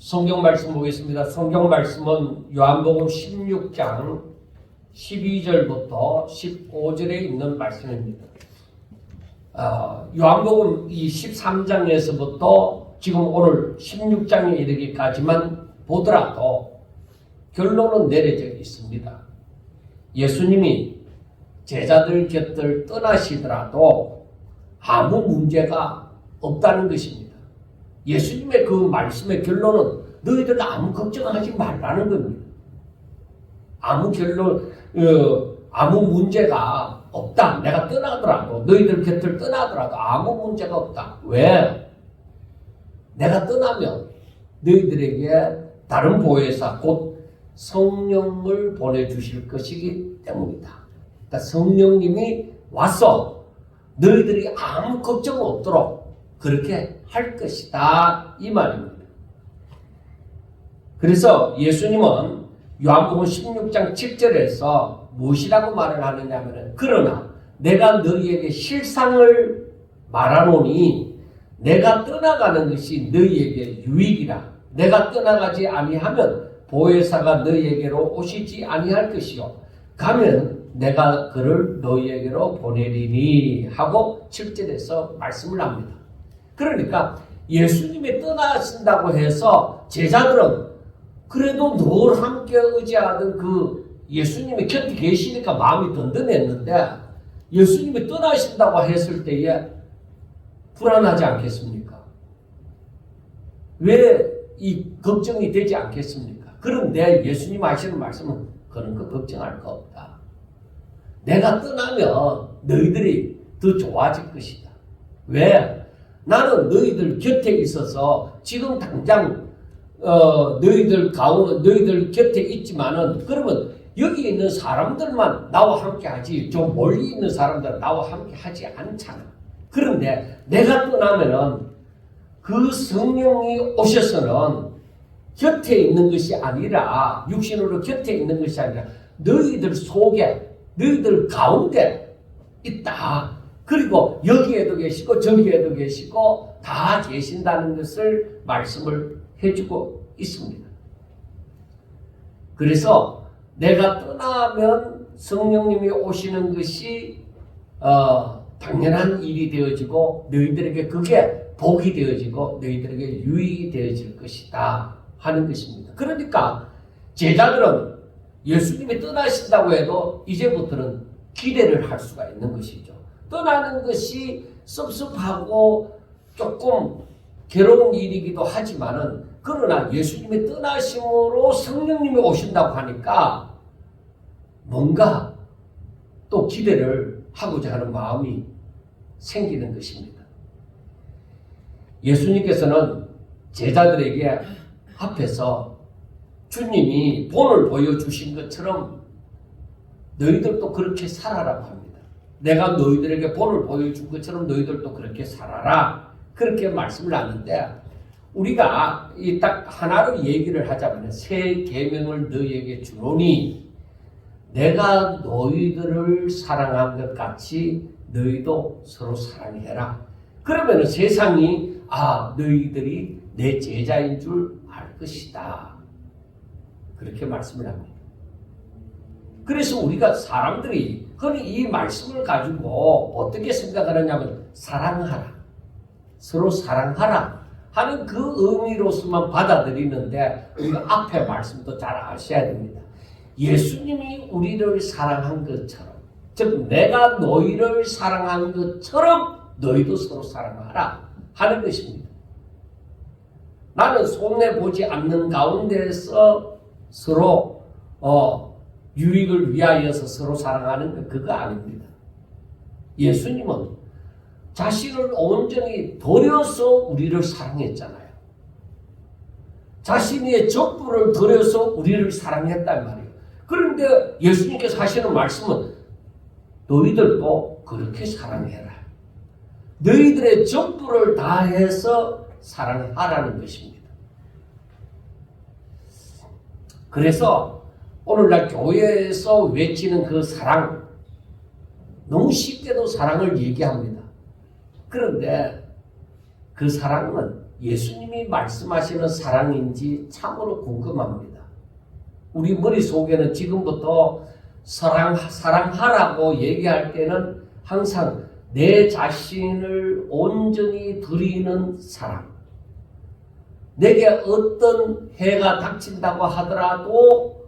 성경 말씀 보겠습니다. 성경 말씀은 요한복음 16장 12절부터 15절에 있는 말씀입니다. 요한복음 이 13장에서부터 지금 오늘 16장에 이르기까지만 보더라도 결론은 내려져 있습니다. 예수님이 제자들 곁을 떠나시더라도 아무 문제가 없다는 것입니다. 예수님의 그 말씀의 결론은 너희들 아무 걱정하지 말라는 겁니다. 아무 문제가 없다. 내가 떠나더라도, 너희들 곁을 떠나더라도 아무 문제가 없다. 왜? 내가 떠나면 너희들에게 다른 보혜사, 곧 성령을 보내주실 것이기 때문이다. 그러니까 성령님이 와서 너희들이 아무 걱정 없도록 그렇게 할 것이다. 이 말입니다. 그래서 예수님은 요한복음 16장 7절에서 무엇이라고 말을 하느냐면, 그러나 내가 너희에게 실상을 말하노니 내가 떠나가는 것이 너희에게 유익이라. 내가 떠나가지 아니하면 보혜사가 너희에게로 오시지 아니할 것이요 가면 내가 그를 너희에게로 보내리니 하고 7절에서 말씀을 합니다. 그러니까 예수님이 떠나신다고 해서 제자들은 그래도 늘 함께 의지하던 그 예수님이 곁에 계시니까 마음이 든든했는데, 예수님이 떠나신다고 했을 때에 불안하지 않겠습니까? 왜 이 걱정이 되지 않겠습니까? 그런데 예수님 하시는 말씀은 그런 거 걱정할 거 없다. 내가 떠나면 너희들이 더 좋아질 것이다. 왜? 나는 너희들 곁에 있어서 지금 당장 너희들 곁에 있지만은, 그러면 여기 있는 사람들만 나와 함께 하지 좀 멀리 있는 사람들은 나와 함께 하지 않잖아. 그런데 내가 떠나면은 그 성령이 오셔서는 곁에 있는 것이 아니라, 육신으로 곁에 있는 것이 아니라 너희들 속에, 너희들 가운데 있다. 그리고 여기에도 계시고 저기에도 계시고 다 계신다는 것을 말씀을 해주고 있습니다. 그래서 내가 떠나면 성령님이 오시는 것이 당연한 일이 되어지고 너희들에게 그게 복이 되어지고 너희들에게 유익이 되어질 것이다 하는 것입니다. 그러니까 제자들은 예수님이 떠나신다고 해도 이제부터는 기대를 할 수가 있는 것이죠. 떠나는 것이 섭섭하고 조금 괴로운 일이기도 하지만은, 그러나 예수님이 떠나심으로 성령님이 오신다고 하니까 뭔가 또 기대를 하고자 하는 마음이 생기는 것입니다. 예수님께서는 제자들에게 앞에서 주님이 본을 보여주신 것처럼 너희들도 그렇게 살아라고 합니다. 내가 너희들에게 본을 보여준 것처럼 너희들도 그렇게 살아라. 그렇게 말씀을 하는데, 우리가 이 딱 하나로 얘기를 하자면 새 계명을 너희에게 주노니 내가 너희들을 사랑한 것 같이 너희도 서로 사랑해라. 그러면 세상이 너희들이 내 제자인 줄 알 것이다. 그렇게 말씀을 합니다. 그래서 우리가 사람들이 흔히 이 말씀을 가지고 어떻게 생각하느냐면, 사랑하라, 서로 사랑하라 하는 그 의미로서만 받아들이는데, 우리가 앞에 말씀도 잘 아셔야 됩니다. 예수님이 우리를 사랑한 것처럼, 즉 내가 너희를 사랑한 것처럼 너희도 서로 사랑하라 하는 것입니다. 나는 손해보지 않는 가운데서 서로 유익을 위하여서 서로 사랑하는 것, 그거 아닙니다. 예수님은 자신을 온전히 버려서 우리를 사랑했잖아요. 자신의 적부를 버려서 우리를 사랑했단 말이에요. 그런데 예수님께서 하시는 말씀은 너희들도 그렇게 사랑해라. 너희들의 적부를 다해서 사랑하라는 것입니다. 그래서 오늘날 교회에서 외치는 그 사랑, 너무 쉽게도 사랑을 얘기합니다. 그런데 그 사랑은 예수님이 말씀하시는 사랑인지 참으로 궁금합니다. 우리 머릿속에는 지금부터 사랑하라고 얘기할 때는 항상 내 자신을 온전히 드리는 사랑. 내게 어떤 해가 닥친다고 하더라도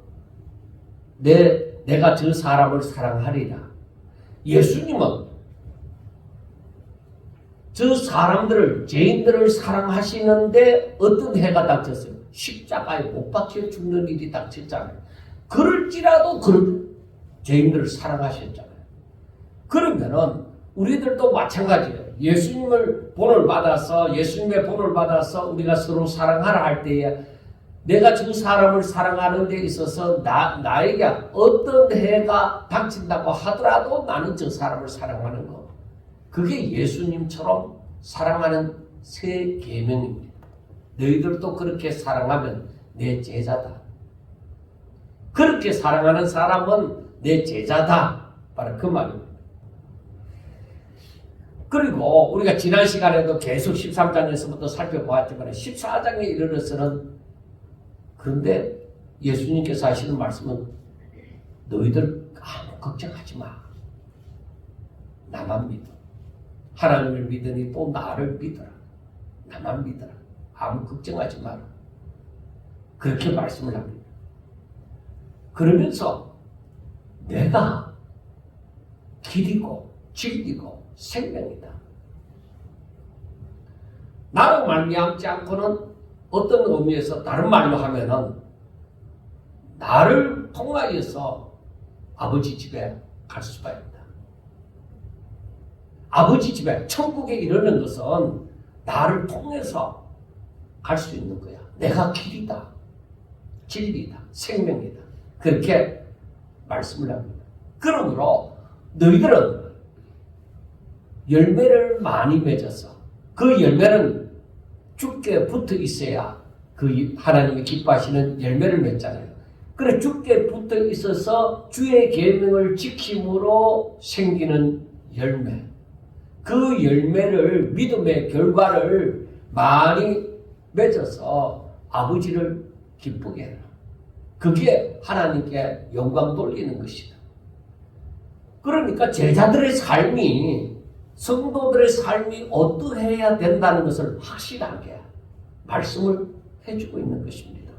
내가 저 사람을 사랑하리라. 예수님은 저 사람들을, 죄인들을 사랑하시는데 어떤 해가 닥쳤어요? 십자가에 못 박혀 죽는 일이 닥쳤잖아요. 그럴지라도 죄인들을 사랑하셨잖아요. 그러면은 우리들도 마찬가지예요. 예수님의 본을 받아서 우리가 서로 사랑하라 할 때에 내가 저 사람을 사랑하는 데 있어서 나에게 어떤 해가 닥친다고 하더라도 나는 저 사람을 사랑하는 것. 그게 예수님처럼 사랑하는 새 계명입니다. 너희들도 그렇게 사랑하면 내 제자다. 그렇게 사랑하는 사람은 내 제자다. 바로 그 말입니다. 그리고 우리가 지난 시간에도 계속 13장에서부터 살펴보았지만 14장에 이르러서는 그런데 예수님께서 하시는 말씀은 너희들 아무 걱정하지 마. 나만 믿어. 하나님을 믿으니 또 나를 믿어라. 나만 믿어라. 아무 걱정하지 마라. 그렇게 말씀을 합니다. 그러면서 내가 길이고 진리고 생명이다. 나로 말미암지 않고는 어떤 의미에서 다른 말로 하면은 나를 통하여서 아버지 집에 갈 수가 있다. 아버지 집에 천국에 이르는 것은 나를 통해서 갈 수 있는 거야. 내가 길이다. 진리다. 생명이다. 그렇게 말씀을 합니다. 그러므로 너희들은 열매를 많이 맺어서 그 열매는 주께 붙어 있어야 그 하나님이 기뻐하시는 열매를 맺잖아요. 그래 주께 붙어 있어서 주의 계명을 지킴으로 생기는 열매. 그 열매를 믿음의 결과를 많이 맺어서 아버지를 기쁘게 해라. 그게 하나님께 영광 돌리는 것이다. 그러니까 제자들의 삶이 성도들의 삶이 어떠해야 된다는 것을 확실하게 말씀을 해주고 있는 것입니다.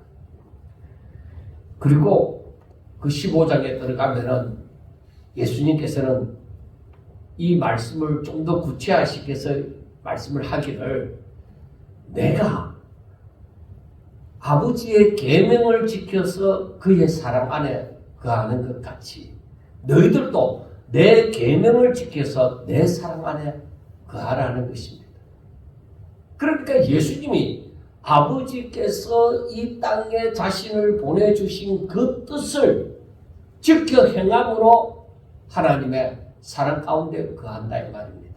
그리고 그 15장에 들어가면은 예수님께서는 이 말씀을 좀 더 구체화시켜서 말씀을 하기를 내가 아버지의 계명을 지켜서 그의 사랑 안에 거하는 것 같이 너희들도 내 계명을 지켜서 내 사랑 안에 거하라는 것입니다. 그러니까 예수님이 아버지께서 이 땅에 자신을 보내주신 그 뜻을 지켜 행함으로 하나님의 사랑 가운데 거한다 이 말입니다.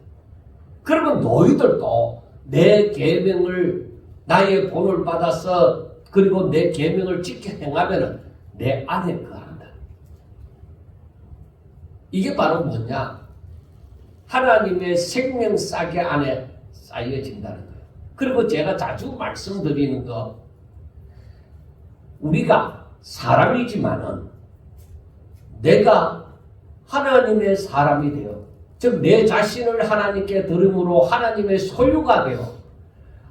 그러면 너희들도 내 계명을 나의 본을 받아서 그리고 내 계명을 지켜 행하면 내 안에 거한다. 이게 바로 뭐냐? 하나님의 생명싸개 안에 쌓여진다는 거예요. 그리고 제가 자주 말씀드리는 거 우리가 사람이지만은 내가 하나님의 사람이 되어 즉 내 자신을 하나님께 드림으로 하나님의 소유가 되어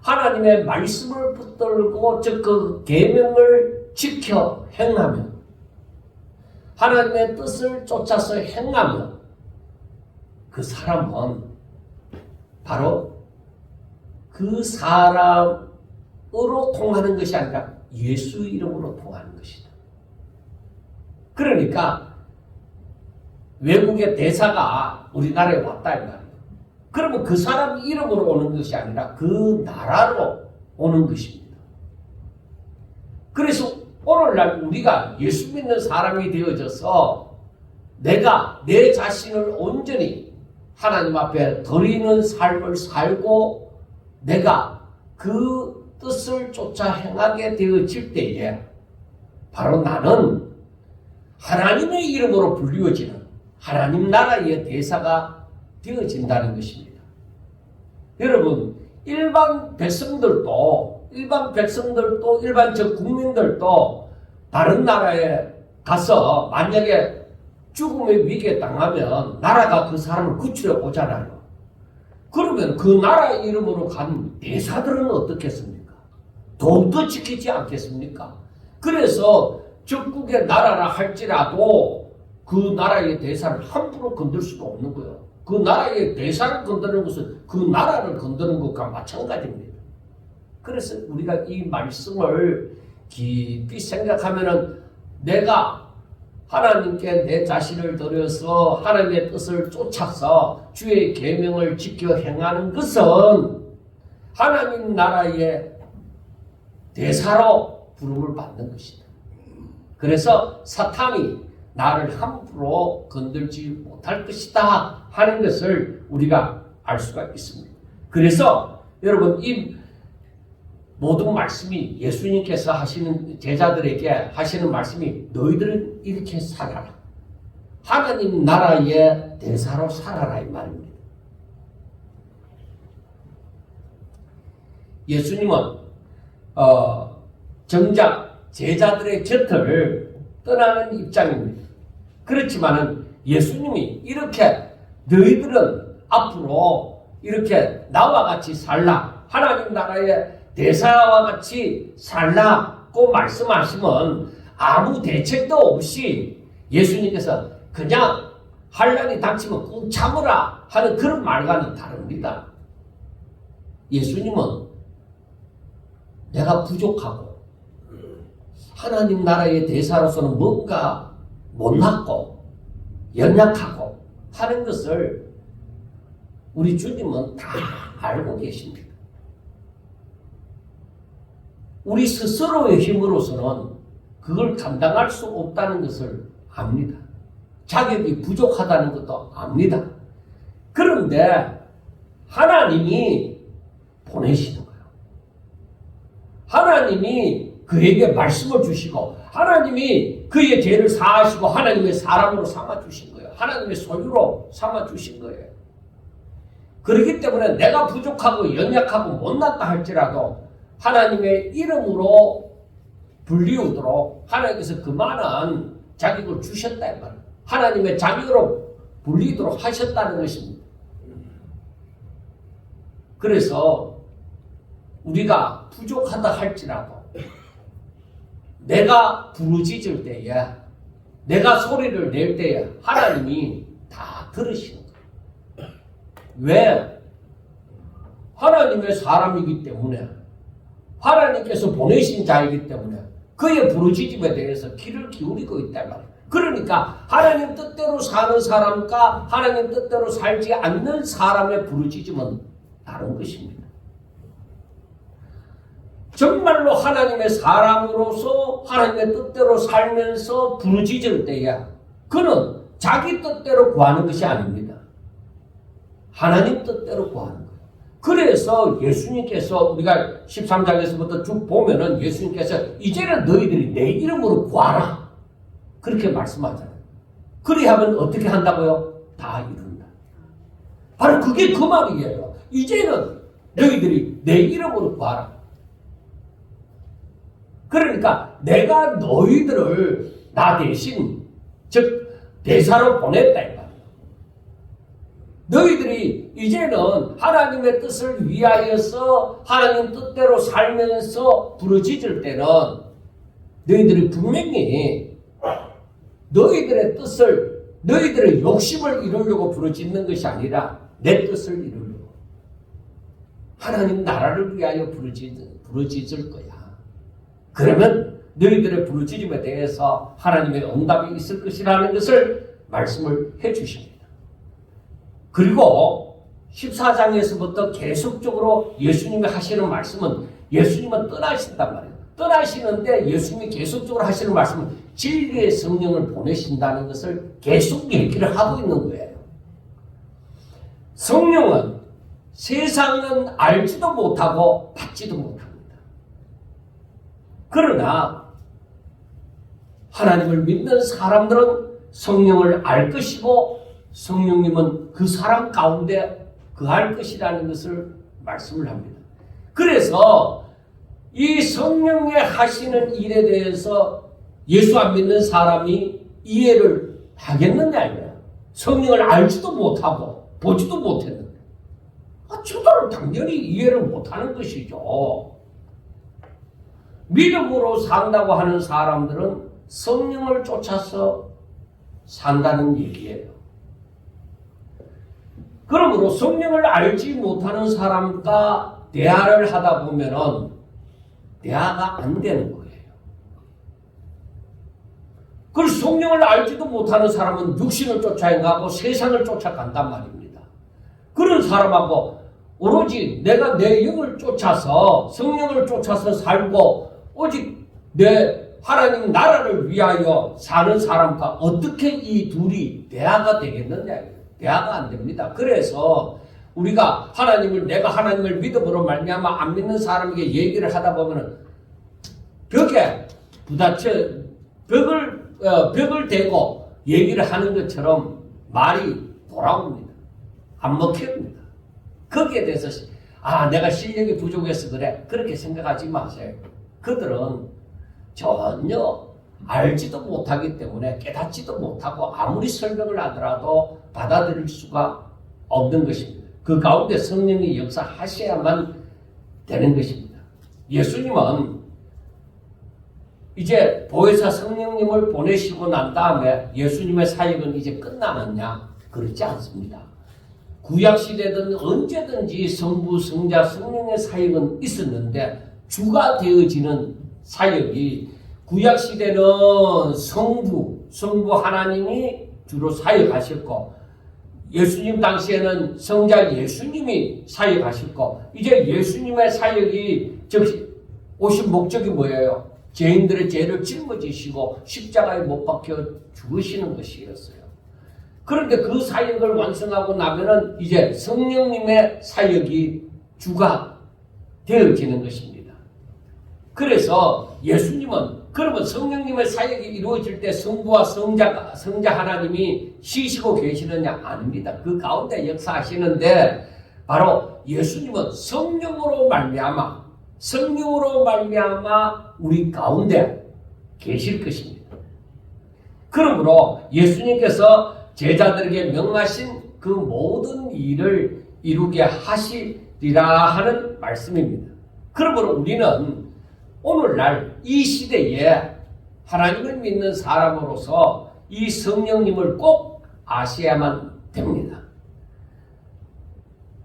하나님의 말씀을 붙들고 즉 그 계명을 지켜 행하며 하나님의 뜻을 쫓아서 행하며 그 사람은 바로 그 사람으로 통하는 것이 아니라 예수 이름으로 통하는 것이다. 그러니까 외국의 대사가 우리나라에 왔다 이 말이에요. 그러면 그 사람 이름으로 오는 것이 아니라 그 나라로 오는 것입니다. 그래서 오늘날 우리가 예수 믿는 사람이 되어져서 내가 내 자신을 온전히 하나님 앞에 드리는 삶을 살고 내가 그 뜻을 쫓아 행하게 되어질 때에 바로 나는 하나님의 이름으로 불리워지는 하나님 나라의 대사가 되어진다는 것입니다. 여러분 일반 백성들도 일반 저 국민들도 다른 나라에 가서 만약에 죽음의 위기에 당하면 나라가 그 사람을 구출해 오잖아요. 그러면 그 나라 이름으로 간 대사들은 어떻겠습니까? 더욱더 지키지 않겠습니까? 그래서 적국의 나라라 할지라도 그 나라의 대사를 함부로 건들 수가 없는 거예요. 그 나라의 대사를 건드는 것은 그 나라를 건드는 것과 마찬가지입니다. 그래서 우리가 이 말씀을 깊이 생각하면은 내가 하나님께 내 자신을 드려서 하나님의 뜻을 쫓아서 주의 계명을 지켜 행하는 것은 하나님 나라의 대사로 부름을 받는 것이다. 그래서 사탄이 나를 함부로 건들지 못할 것이다 하는 것을 우리가 알 수가 있습니다. 그래서 여러분 이 모든 말씀이 예수님께서 하시는 제자들에게 하시는 말씀이 너희들은 이렇게 살아라. 하나님 나라의 대사로 살아라 이 말입니다. 예수님은 정작 제자들의 곁을 떠나는 입장입니다. 그렇지만은 예수님이 이렇게 너희들은 앞으로 이렇게 나와 같이 살라. 하나님 나라의 대사와 같이 살라고 말씀하시면 아무 대책도 없이 예수님께서 그냥 환난이 닥치면 꾹 참으라 하는 그런 말과는 다릅니다. 예수님은 내가 부족하고 하나님 나라의 대사로서는 뭔가 못났고 연약하고 하는 것을 우리 주님은 다 알고 계십니다. 우리 스스로의 힘으로서는 그걸 감당할 수 없다는 것을 압니다. 자격이 부족하다는 것도 압니다. 그런데 하나님이 보내시는 거예요. 하나님이 그에게 말씀을 주시고 하나님이 그의 죄를 사하시고 하나님의 사람으로 삼아주신 거예요. 하나님의 소유로 삼아주신 거예요. 그렇기 때문에 내가 부족하고 연약하고 못났다 할지라도 하나님의 이름으로 불리우도록 하나님께서 그만한 자격을 주셨다 이 말이에요. 하나님의 자격으로 불리도록 하셨다는 것입니다. 그래서 우리가 부족하다 할지라도 내가 부르짖을 때에 내가 소리를 낼 때에 하나님이 다 들으시는 거예요. 왜? 하나님의 사람이기 때문에 하나님께서 보내신 자이기 때문에 그의 부르짖음에 대해서 귀를 기울이고 있단 말이에요. 그러니까 하나님 뜻대로 사는 사람과 하나님 뜻대로 살지 않는 사람의 부르짖음은 다른 것입니다. 정말로 하나님의 사람으로서 하나님의 뜻대로 살면서 부르짖을 때에 그는 자기 뜻대로 구하는 것이 아닙니다. 하나님 뜻대로 구하는 거예요. 그래서 예수님께서 우리가 13장에서부터 쭉 보면은 예수님께서 이제는 너희들이 내 이름으로 구하라. 그렇게 말씀하잖아요. 그리하면 어떻게 한다고요? 다 이룬다. 바로 그게 그 말이에요. 이제는 너희들이 내 이름으로 구하라. 그러니까 내가 너희들을 나 대신 즉 대사로 보냈다 이 말이에요. 너희들이 이제는 하나님의 뜻을 위하여서 하나님 뜻대로 살면서 부르짖을 때는 너희들이 분명히 너희들의 뜻을 너희들의 욕심을 이루려고 부르짖는 것이 아니라 내 뜻을 이루려고 하나님 나라를 위하여 부르짖을 거야. 그러면 너희들의 부르짖음에 대해서 하나님의 응답이 있을 것이라는 것을 말씀을 해 주십니다. 그리고 14장에서부터 계속적으로 예수님이 하시는 말씀은 예수님은 떠나신단 말이에요. 떠나시는데 예수님이 계속적으로 하시는 말씀은 진리의 성령을 보내신다는 것을 계속 얘기를 하고 있는 거예요. 성령은 세상은 알지도 못하고 받지도 못합니다. 그러나 하나님을 믿는 사람들은 성령을 알 것이고 성령님은 그 사람 가운데 거할 것이라는 것을 말씀을 합니다. 그래서 이 성령의 하시는 일에 대해서 예수 안 믿는 사람이 이해를 하겠느냐 이거야. 성령을 알지도 못하고 보지도 못했는데 저들은 당연히 이해를 못하는 것이죠. 믿음으로 산다고 하는 사람들은 성령을 쫓아서 산다는 얘기예요. 그러므로 성령을 알지 못하는 사람과 대화를 하다 보면은 대화가 안 되는 거예요. 그래서 성령을 알지도 못하는 사람은 육신을 쫓아가고 세상을 쫓아간단 말입니다. 그런 사람하고 오로지 내가 내 영을 쫓아서 성령을 쫓아서 살고 오직 내 하나님 나라를 위하여 사는 사람과 어떻게 이 둘이 대화가 되겠느냐? 대화가 안 됩니다. 그래서 우리가 내가 하나님을 믿음으로 말미암아 안 믿는 사람에게 얘기를 하다 보면은 벽에 부딪혀 벽을 대고 얘기를 하는 것처럼 말이 돌아옵니다. 안 먹힙니다. 거기에 대해서 내가 실력이 부족해서 그래 그렇게 생각하지 마세요. 그들은 전혀 알지도 못하기 때문에 깨닫지도 못하고 아무리 설명을 하더라도 받아들일 수가 없는 것입니다. 그 가운데 성령이 역사하셔야만 되는 것입니다. 예수님은 이제 보혜사 성령님을 보내시고 난 다음에 예수님의 사역은 이제 끝나느냐? 그렇지 않습니다. 구약시대든 언제든지 성부, 성자, 성령의 사역은 있었는데 주가 되어지는 사역이 구약시대는 성부 하나님이 주로 사역하셨고 예수님 당시에는 성자 예수님이 사역하셨고 이제 예수님의 사역이 오신 목적이 뭐예요? 죄인들의 죄를 짊어지시고 십자가에 못 박혀 죽으시는 것이었어요. 그런데 그 사역을 완성하고 나면은 이제 성령님의 사역이 주가 되어지는 것입니다. 그래서 예수님은 그러면 성령님의 사역이 이루어질 때 성부와 성자 하나님이 쉬시고 계시느냐? 아닙니다. 그 가운데 역사하시는데 바로 예수님은 성령으로 말미암아 우리 가운데 계실 것입니다. 그러므로 예수님께서 제자들에게 명하신 그 모든 일을 이루게 하시리라 하는 말씀입니다. 그러므로 우리는 오늘날 이 시대에 하나님을 믿는 사람으로서 이 성령님을 꼭 아셔야만 됩니다.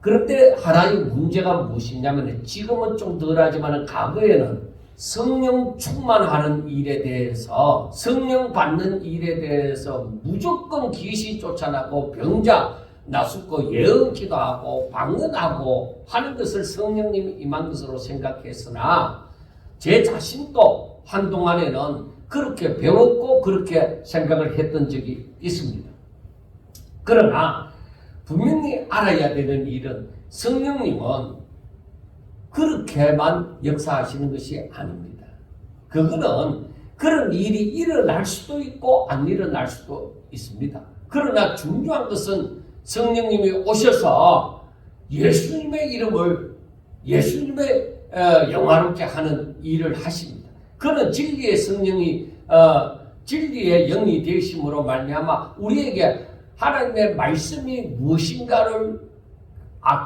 그런데 하나의 문제가 무엇이냐면 지금은 좀 덜하지만 과거에는 성령 충만하는 일에 대해서 성령 받는 일에 대해서 무조건 귀신 쫓아나고 병자 나숫고 예언 기도하고 방언하고 하는 것을 성령님이 임한 것으로 생각했으나 제 자신도 한동안에는 그렇게 배웠고 그렇게 생각을 했던 적이 있습니다. 그러나 분명히 알아야 되는 일은 성령님은 그렇게만 역사하시는 것이 아닙니다. 그거는 그런 일이 일어날 수도 있고 안 일어날 수도 있습니다. 그러나 중요한 것은 성령님이 오셔서 예수님의 이름을 예수님의 영화롭게 하는 일을 하십니다. 그는 진리의 성령이 진리의 영이 되심으로 말미암아 우리에게 하나님의 말씀이 무엇인가를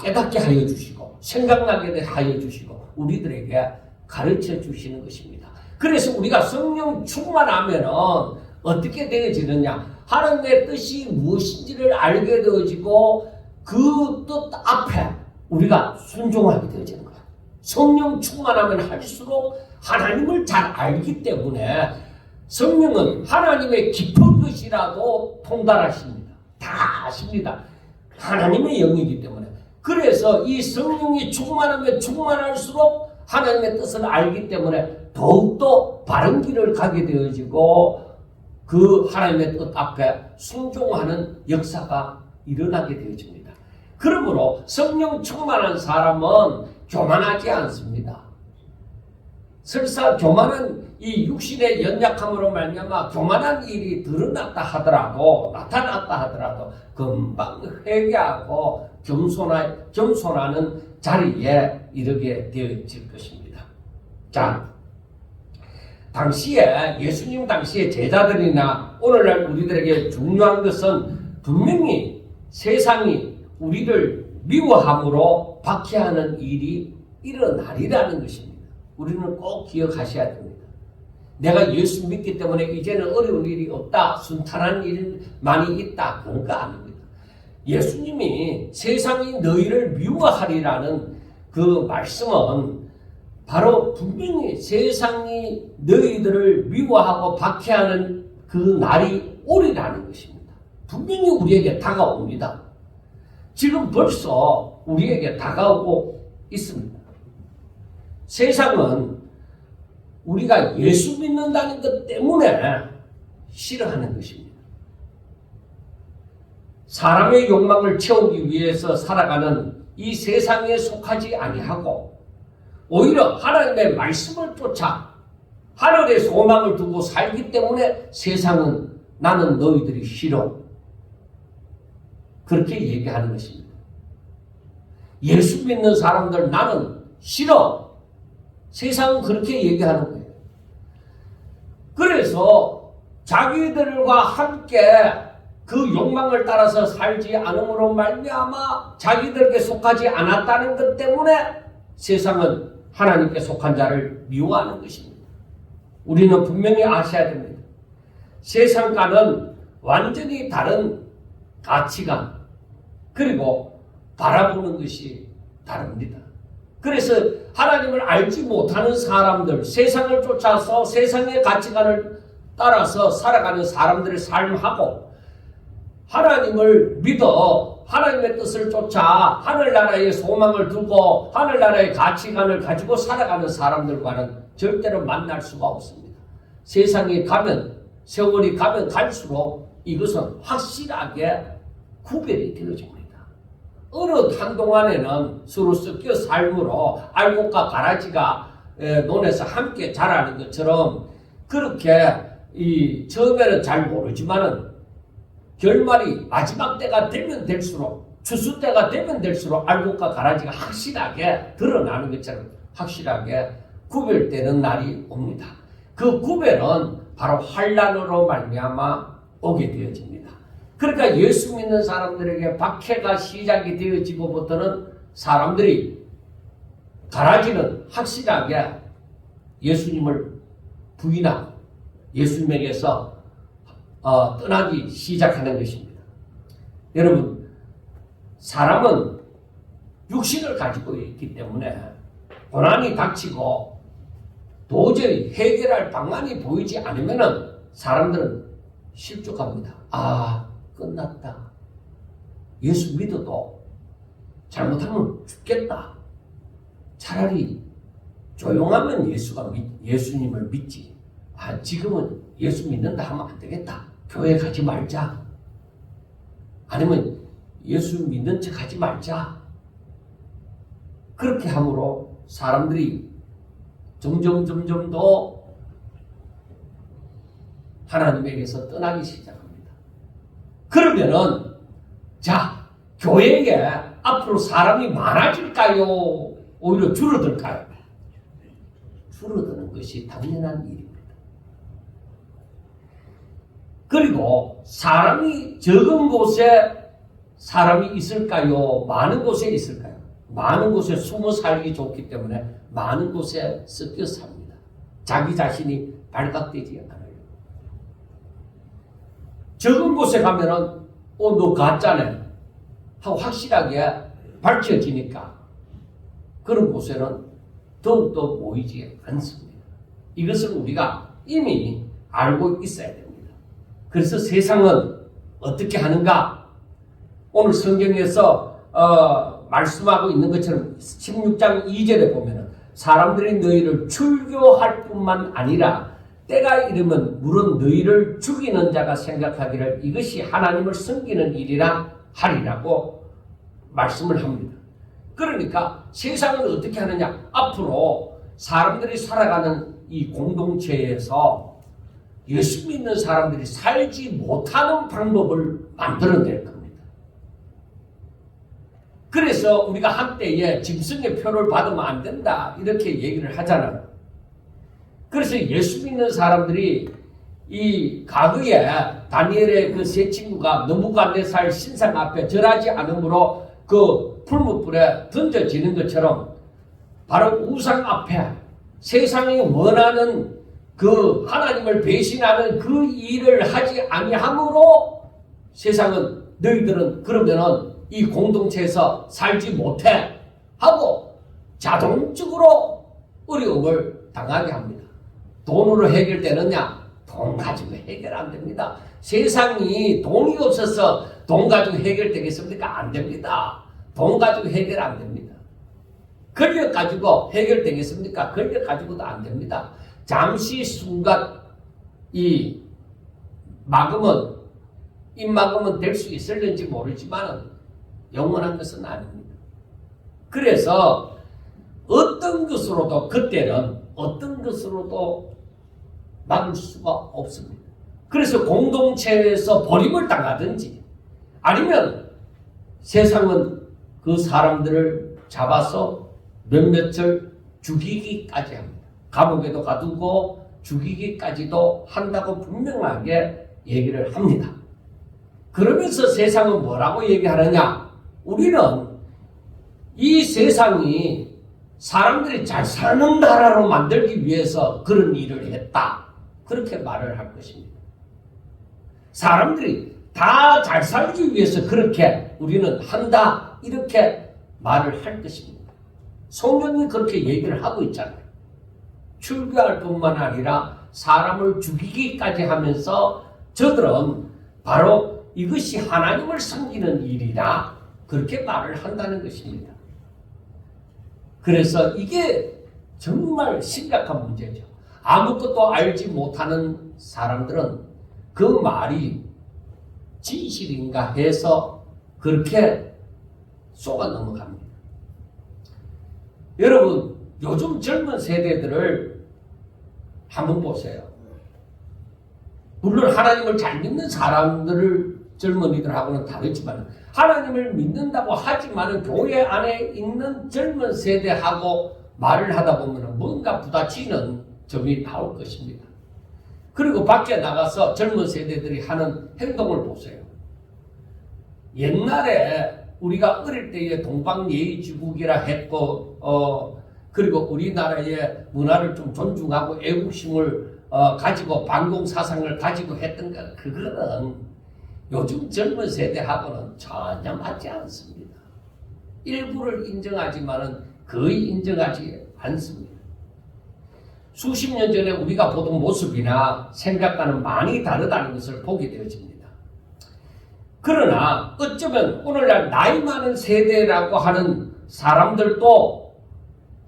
깨닫게 하여 주시고 생각나게 하여 주시고 우리들에게 가르쳐 주시는 것입니다. 그래서 우리가 성령 충만하면은 어떻게 되어지느냐? 하나님의 뜻이 무엇인지를 알게 되어지고 그 뜻 앞에 우리가 순종하게 되어지는 거예요. 성령 충만하면 할수록 하나님을 잘 알기 때문에 성령은 하나님의 깊은 것이라도 통달하십니다. 다 아십니다. 하나님의 영이기 때문에. 그래서 이 성령이 충만하면 충만할수록 하나님의 뜻을 알기 때문에 더욱더 바른 길을 가게 되어지고 그 하나님의 뜻 앞에 순종하는 역사가 일어나게 되어집니다. 그러므로 성령 충만한 사람은 교만하지 않습니다. 설사 교만한 이 육신의 연약함으로 말미암아 교만한 일이 나타났다 하더라도 금방 회개하고 겸손하는 자리에 이르게 되어질 것입니다. 자, 당시에 예수님 당시에 제자들이나 오늘날 우리들에게 중요한 것은 분명히 세상이 우리를 미워함으로 박해하는 일이 일어나리라는 것입니다. 우리는 꼭 기억하셔야 됩니다. 내가 예수 믿기 때문에 이제는 어려운 일이 없다, 순탄한 일만이 있다, 그런 거 아닙니다. 예수님이 세상이 너희를 미워하리라는 그 말씀은 바로 분명히 세상이 너희들을 미워하고 박해하는 그 날이 오리라는 것입니다. 분명히 우리에게 다가옵니다. 지금 벌써 우리에게 다가오고 있습니다. 세상은 우리가 예수 믿는다는 것 때문에 싫어하는 것입니다. 사람의 욕망을 채우기 위해서 살아가는 이 세상에 속하지 아니하고 오히려 하나님의 말씀을 쫓아 하늘의 소망을 두고 살기 때문에 세상은 나는 너희들이 싫어. 그렇게 얘기하는 것입니다. 예수 믿는 사람들 나는 싫어. 세상은 그렇게 얘기하는 거예요. 그래서 자기들과 함께 그 욕망을 따라서 살지 않음으로 말미암아 자기들에게 속하지 않았다는 것 때문에 세상은 하나님께 속한 자를 미워하는 것입니다. 우리는 분명히 아셔야 됩니다. 세상과는 완전히 다른 가치관 그리고 바라보는 것이 다릅니다. 그래서 하나님을 알지 못하는 사람들, 세상을 쫓아서 세상의 가치관을 따라서 살아가는 사람들의 삶하고 하나님을 믿어 하나님의 뜻을 쫓아 하늘나라의 소망을 두고 하늘나라의 가치관을 가지고 살아가는 사람들과는 절대로 만날 수가 없습니다. 세상에 가면 세월이 가면 갈수록 이것은 확실하게 구별이 되어집니다. 어느 한동안에는 서로 섞여 삶으로 알곡과 가라지가 논에서 함께 자라는 것처럼 그렇게 처음에는 잘 모르지만은 결말이 마지막 때가 되면 될수록 추수 때가 되면 될수록 알곡과 가라지가 확실하게 드러나는 것처럼 확실하게 구별되는 날이 옵니다. 그 구별은 바로 환난으로 말미암아 오게 되어집니다. 그러니까 예수 믿는 사람들에게 박해가 시작이 되어지고부터는 사람들이 가라지는 확실하게 예수님을 부인하고 예수님에게서 떠나기 시작하는 것입니다. 여러분, 사람은 육신을 가지고 있기 때문에 고난이 닥치고 도저히 해결할 방안이 보이지 않으면 사람들은 실족합니다. 아, 끝났다. 예수 믿어도 잘못하면 죽겠다. 차라리 조용하면 예수님을 믿지. 아, 지금은 예수 믿는다 하면 안 되겠다. 교회 가지 말자. 아니면 예수 믿는 척 하지 말자. 그렇게 함으로 사람들이 점점 더 하나님에게서 떠나기 시작합니다. 그러면은 자, 교회에 앞으로 사람이 많아질까요? 오히려 줄어들까요? 줄어드는 것이 당연한 일입니다. 그리고 사람이 적은 곳에 사람이 있을까요? 많은 곳에 있을까요? 많은 곳에 숨어 살기 좋기 때문에 많은 곳에 섞여 삽니다. 자기 자신이 발각되지 않아요. 적은 곳에 가면은 너 가짜네 하고 확실하게 밝혀지니까 그런 곳에는 더욱더 모이지 않습니다. 이것을 우리가 이미 알고 있어야 됩니다. 그래서 세상은 어떻게 하는가? 오늘 성경에서 말씀하고 있는 것처럼 16장 2절에 보면은 사람들이 너희를 출교할 뿐만 아니라 때가 이르면 물은 너희를 죽이는 자가 생각하기를 이것이 하나님을 섬기는 일이라 하리라고 말씀을 합니다. 그러니까 세상은 어떻게 하느냐? 앞으로 사람들이 살아가는 이 공동체에서 예수 믿는 사람들이 살지 못하는 방법을 만들어낼 겁니다. 그래서 우리가 한때에 짐승의 표를 받으면 안 된다 이렇게 얘기를 하잖아요. 그래서 예수 믿는 사람들이 이 과거에 다니엘의 그 세 친구가 느부갓네살 신상 앞에 절하지 않으므로 그 풀무불에 던져지는 것처럼 바로 우상 앞에 세상이 원하는 그 하나님을 배신하는 그 일을 하지 아니함으로 세상은 너희들은 그러면은 이 공동체에서 살지 못해 하고 자동적으로 어려움을 당하게 합니다. 돈으로 해결되느냐? 돈 가지고 해결 안 됩니다. 세상이 돈이 없어서 돈 가지고 해결되겠습니까? 안 됩니다. 돈 가지고 해결 안 됩니다. 권력 가지고 해결되겠습니까? 권력 가지고도 안 됩니다. 잠시 순간 이 막음은 입막음은 될 수 있을는지 모르지만 영원한 것은 아닙니다. 그래서 어떤 것으로도 그때는 어떤 것으로도 막을 수가 없습니다. 그래서 공동체에서 버림을 당하든지 아니면 세상은 그 사람들을 잡아서 몇몇을 죽이기까지 합니다. 감옥에도 가두고 죽이기까지도 한다고 분명하게 얘기를 합니다. 그러면서 세상은 뭐라고 얘기하느냐? 우리는 이 세상이 사람들이 잘 사는 나라로 만들기 위해서 그런 일을 했다. 그렇게 말을 할 것입니다. 사람들이 다 잘 살기 위해서 그렇게 우리는 한다. 이렇게 말을 할 것입니다. 성경이 그렇게 얘기를 하고 있잖아요. 출교할 뿐만 아니라 사람을 죽이기까지 하면서 저들은 바로 이것이 하나님을 섬기는 일이라 그렇게 말을 한다는 것입니다. 그래서 이게 정말 심각한 문제죠. 아무것도 알지 못하는 사람들은 그 말이 진실인가 해서 그렇게 쏘가 넘어갑니다. 여러분, 요즘 젊은 세대들을 한번 보세요. 물론 하나님을 잘 믿는 사람들을 젊은이들하고는 다르지만 하나님을 믿는다고 하지만 교회 안에 있는 젊은 세대하고 말을 하다 보면 뭔가 부딪히는 점이 나올 것입니다. 그리고 밖에 나가서 젊은 세대들이 하는 행동을 보세요. 옛날에 우리가 어릴 때에 동방예의지국이라 했고 그리고 우리나라의 문화를 좀 존중하고 애국심을 가지고 반공사상을 가지고 했던 것 그거는 요즘 젊은 세대하고는 전혀 맞지 않습니다. 일부를 인정하지만은 거의 인정하지 않습니다. 수십 년 전에 우리가 보던 모습이나 생각과는 많이 다르다는 것을 보게 되어집니다. 그러나 어쩌면 오늘날 나이 많은 세대라고 하는 사람들도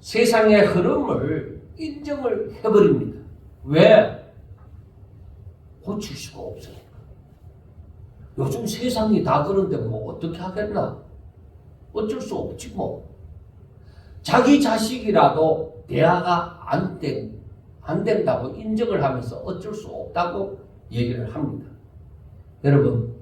세상의 흐름을 인정을 해버립니다. 왜? 고칠 수가 없으니까. 요즘 세상이 다 그런데 뭐 어떻게 하겠나? 어쩔 수 없지 뭐. 자기 자식이라도 대화가 안 된다고 인정을 하면서 어쩔 수 없다고 얘기를 합니다. 여러분,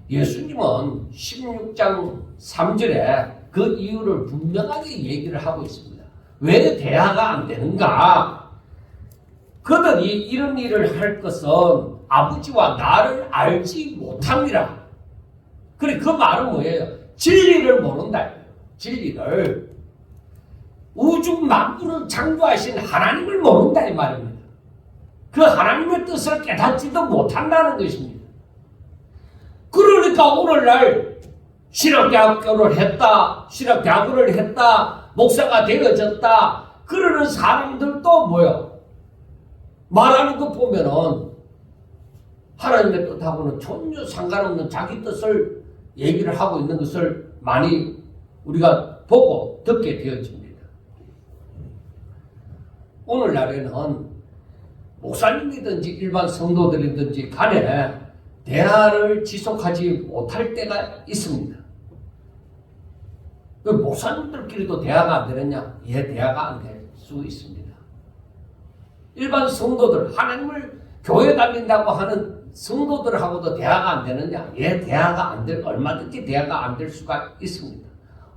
예수님은 16장 3절에 그 이유를 분명하게 얘기를 하고 있습니다. 왜 대화가 안 되는가? 그들이 이런 일을 할 것은 아버지와 나를 알지 못함이라. 그래, 그 말은 뭐예요? 진리를 모른다. 진리를. 우주 만물을 창조하신 하나님을 모른다 이 말입니다. 그 하나님의 뜻을 깨닫지도 못한다는 것입니다. 그러니까 오늘날 신학대학교를 했다, 신학대학원을 했다, 목사가 되어졌다 그러는 사람들도 뭐요? 말하는 거 보면은 하나님의 뜻하고는 전혀 상관없는 자기 뜻을 얘기를 하고 있는 것을 많이 우리가 보고 듣게 되어집니다. 오늘날에는 목사님이든지 일반 성도들이든지 간에 대화를 지속하지 못할 때가 있습니다. 목사님들끼리도 대화가 안 되느냐? 예, 대화가 안 될 수 있습니다. 일반 성도들, 하나님을 교회 다닌다고 하는 성도들하고도 대화가 안 되느냐? 예, 얼마든지 대화가 안 될 수가 있습니다.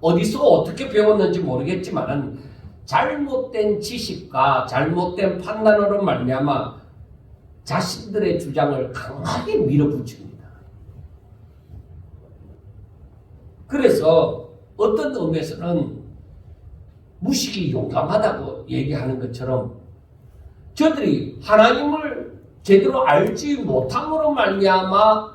어디서 어떻게 배웠는지 모르겠지만 잘못된 지식과 잘못된 판단으로 말미암아 자신들의 주장을 강하게 밀어붙입니다. 그래서 어떤 의미에서는 무식이 용감하다고 얘기하는 것처럼 저들이 하나님을 제대로 알지 못함으로 말미암아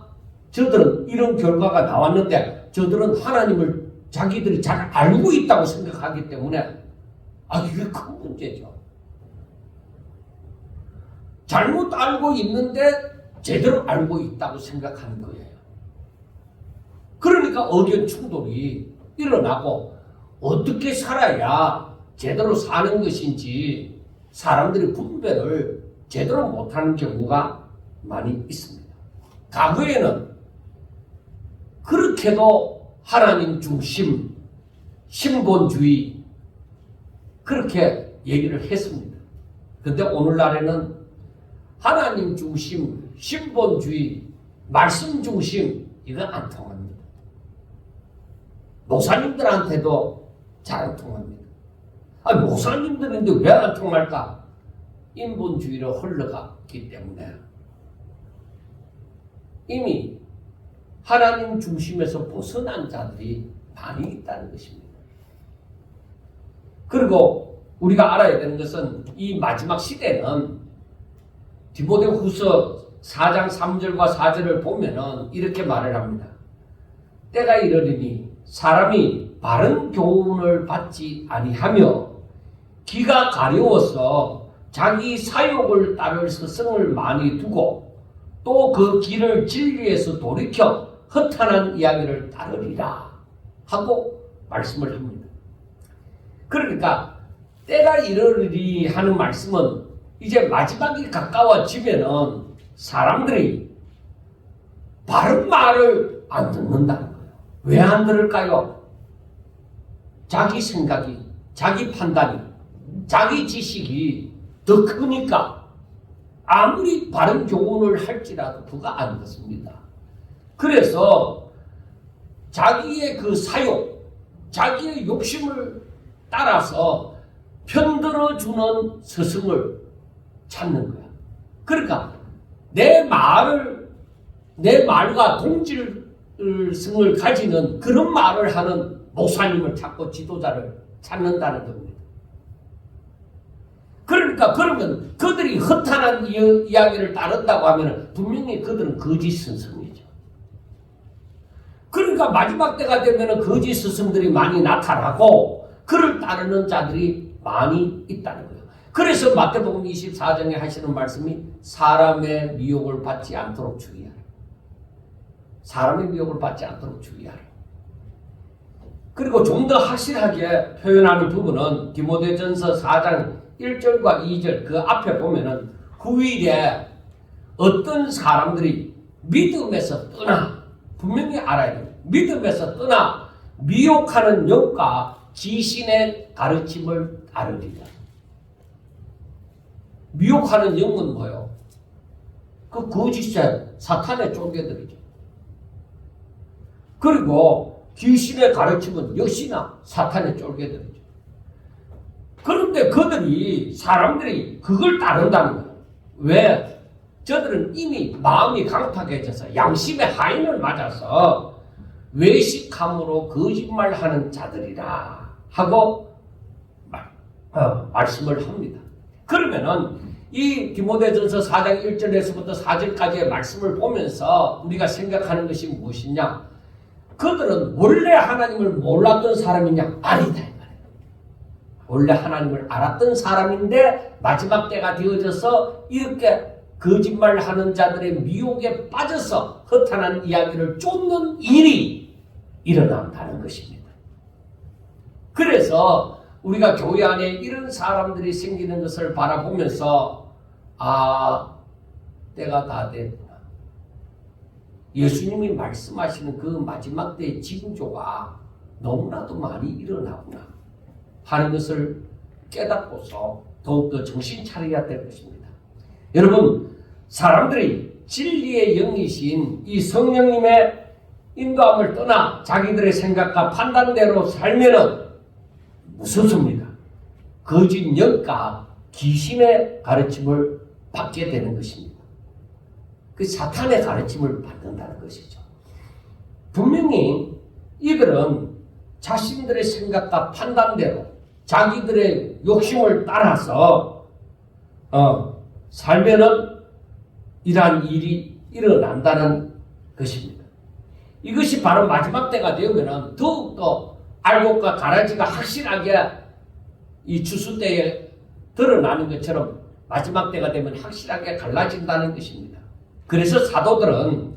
저들은 이런 결과가 나왔는데 저들은 하나님을 자기들이 잘 알고 있다고 생각하기 때문에 이게 큰 문제죠. 잘못 알고 있는데 제대로 알고 있다고 생각하는 거예요. 그러니까 의견 충돌이 일어나고 어떻게 살아야 제대로 사는 것인지 사람들이 분별을 제대로 못하는 경우가 많이 있습니다. 과거에는 그렇게도 하나님 중심, 신본주의 그렇게 얘기를 했습니다. 근데 오늘날에는 하나님 중심, 신본주의, 말씀 중심 이거 안 통합니다. 목사님들한테도 잘 안 통합니다. 목사님들인데 왜 안 통할까? 인본주의로 흘러갔기 때문에 이미 하나님 중심에서 벗어난 자들이 많이 있다는 것입니다. 그리고 우리가 알아야 되는 것은 이 마지막 시대는 디모데후서 4장 3절과 4절을 보면은 이렇게 말을 합니다. 때가 이르리니 사람이 바른 교훈을 받지 아니하며 귀가 가려워서 자기 사욕을 따를 스승을 많이 두고 또 그 길을 진리에서 돌이켜 허탄한 이야기를 따르리라 하고 말씀을 합니다. 그러니까 때가 이르리리 하는 말씀은 이제 마지막이 가까워지면은 사람들이 바른 말을 안 듣는다는 거예요. 왜 안 들을까요? 자기 생각이, 자기 판단이, 자기 지식이 더 크니까 아무리 바른 교훈을 할지라도 그가 안 듣습니다. 그래서 자기의 그 사욕, 자기의 욕심을 따라서 편들어주는 스승을 찾는 거야. 그러니까 내 말과 동질성을 가지는 그런 말을 하는 목사님을 찾고 지도자를 찾는다는 겁니다. 그러니까 그러면 그들이 허탄한 이야기를 따른다고 하면 분명히 그들은 거짓 스승이죠. 그러니까 마지막 때가 되면 거짓 스승들이 많이 나타나고 그를 따르는 자들이 많이 있다는 거예요. 그래서 마태복음 24장에 하시는 말씀이 사람의 미혹을 받지 않도록 주의하라. 사람의 미혹을 받지 않도록 주의하라. 그리고 좀 더 확실하게 표현하는 부분은 디모데전서 4장 1절과 2절 그 앞에 보면은 후일에 어떤 사람들이 믿음에서 떠나 분명히 알아야 돼요. 믿음에서 떠나 미혹하는 영과 지신의 가르침을 따르리라. 미혹하는 영은 뭐예요? 그 거짓의 사탄의 쫄개들이죠. 그리고 귀신의 가르침은 역시나 사탄의 쫄개들이죠. 그런데 사람들이 그걸 따른다는 거예요. 왜? 저들은 이미 마음이 강팍해져서 양심의 하인을 맞아서 외식함으로 거짓말하는 자들이라 하고 말씀을 합니다. 그러면은 이 디모데전서 4장 1절에서부터 4절까지의 말씀을 보면서 우리가 생각하는 것이 무엇이냐? 그들은 원래 하나님을 몰랐던 사람이냐? 아니다. 원래 하나님을 알았던 사람인데 마지막 때가 되어져서 이렇게 거짓말하는 자들의 미혹에 빠져서 허탄한 이야기를 쫓는 일이 일어난다는 것입니다. 그래서 우리가 교회 안에 이런 사람들이 생기는 것을 바라보면서 때가 다 됐구나. 예수님이 말씀하시는 그 마지막 때의 징조가 너무나도 많이 일어나구나 하는 것을 깨닫고서 더욱더 정신 차려야 될 것입니다. 여러분, 사람들이 진리의 영이신 이 성령님의 인도함을 떠나 자기들의 생각과 판단대로 살면은 무섭습니다. 거짓 영과 귀신의 가르침을 받게 되는 것입니다. 그 사탄의 가르침을 받는다는 것이죠. 분명히 이들은 자신들의 생각과 판단대로 자기들의 욕심을 따라서 살면은 이러한 일이 일어난다는 것입니다. 이것이 바로 마지막 때가 되면은 더욱더 알곡과 가라지가 확실하게 이 추수 때에 드러나는 것처럼 마지막 때가 되면 확실하게 갈라진다는 것입니다. 그래서 사도들은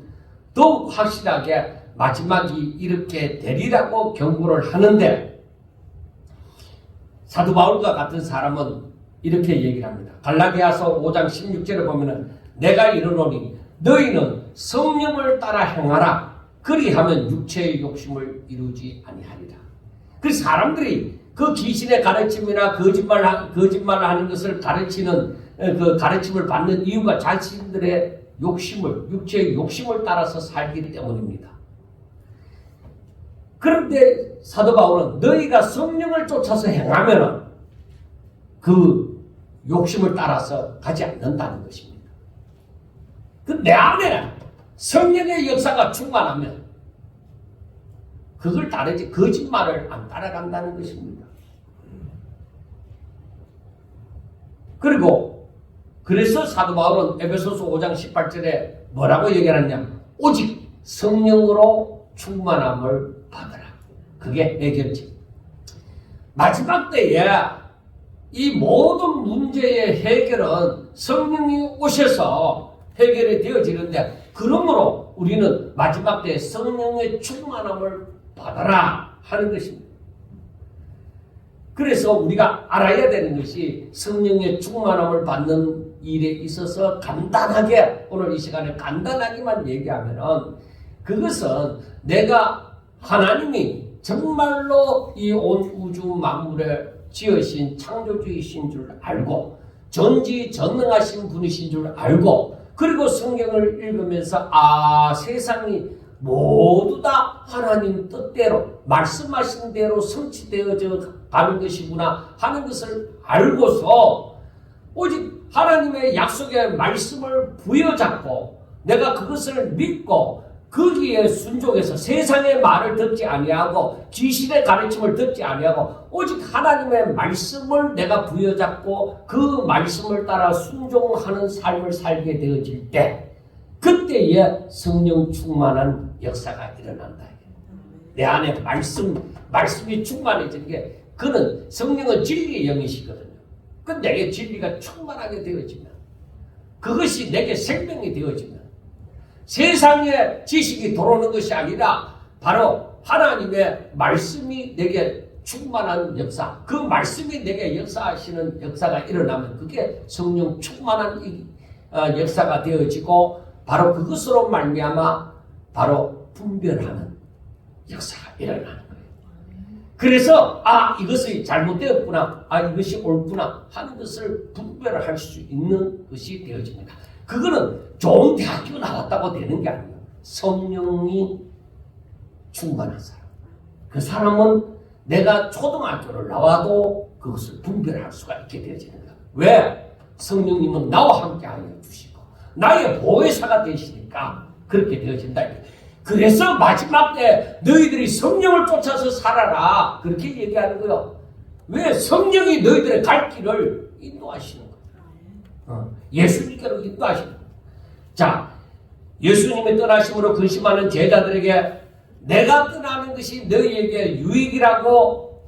더욱 확실하게 마지막이 이렇게 되리라고 경고를 하는데, 사도 바울과 같은 사람은 이렇게 얘기를 합니다. 갈라디아서 5장 16절에 보면은 내가 이르노니 너희는 성령을 따라 행하라. 그리하면 육체의 욕심을 이루지 아니하리라. 그 사람들이 그 귀신의 가르침이나 거짓말을 하는 것을 가르치는 그 가르침을 받는 이유가 자신들의 욕심을, 육체의 욕심을 따라서 살기 때문입니다. 그런데 사도 바울은 너희가 성령을 쫓아서 행하면은 그 욕심을 따라서 가지 않는다는 것입니다. 그 내 안에 성령의 역사가 충만하면 그걸 따르지 거짓말을 안 따라간다는 것입니다. 그리고 그래서 사도 바울은 에베소서 5장 18절에 뭐라고 얘기하느냐? 오직 성령으로 충만함을 받으라. 그게 해결책. 마지막 때에 이 모든 문제의 해결은 성령이 오셔서 해결이 되어지는데, 그러므로 우리는 마지막 때에 성령의 충만함을 받아라 하는 것입니다. 그래서 우리가 알아야 되는 것이 성령의 충만함을 받는 일에 있어서 간단하게, 오늘 이 시간에 간단하게만 얘기하면은, 그것은 내가 하나님이 정말로 이 온 우주 만물에 지으신 창조주이신 줄 알고 전지전능하신 분이신 줄 알고, 그리고 성경을 읽으면서 세상이 모두 다 하나님 뜻대로 말씀하신 대로 성취되어져 가는 것이구나 하는 것을 알고서 오직 하나님의 약속의 말씀을 부여잡고 내가 그것을 믿고 거기에 순종해서 세상의 말을 듣지 아니하고 귀신의 가르침을 듣지 아니하고 오직 하나님의 말씀을 내가 부여잡고 그 말씀을 따라 순종하는 삶을 살게 되어질 때, 그때에 성령 충만한 역사가 일어난다. 내 안에 말씀이 충만해지는 게, 그는 성령은 진리의 영이시거든요. 그 내게 진리가 충만하게 되어지면, 그것이 내게 생명이 되어지면, 세상의 지식이 들어오는 것이 아니라 바로 하나님의 말씀이 내게 충만한 역사, 그 말씀이 내게 역사하시는 역사가 일어나면 그게 성령 충만한 역사가 되어지고, 바로 그것으로 말미암아 바로 분별하는 역사가 일어나는 거예요. 그래서 이것이 잘못되었구나, 이것이 옳구나 하는 것을 분별할 수 있는 것이 되어집니다. 그거는 좋은 대학교 나왔다고 되는 게 아니에요. 성령이 충만한 사람. 그 사람은 내가 초등학교를 나와도 그것을 분별할 수가 있게 되어지는 거예요. 왜? 성령님은 나와 함께 하여 주시고 나의 보혜사가 되시니까 그렇게 되어진다. 그래서 마지막 때 너희들이 성령을 쫓아서 살아라, 그렇게 얘기하는 거예요. 왜? 성령이 너희들의 갈 길을 인도하시는 거예요. 예수님께로 인도하시는 거예요. 자, 예수님의 떠나심으로 근심하는 제자들에게 내가 떠나는 것이 너희에게 유익이라고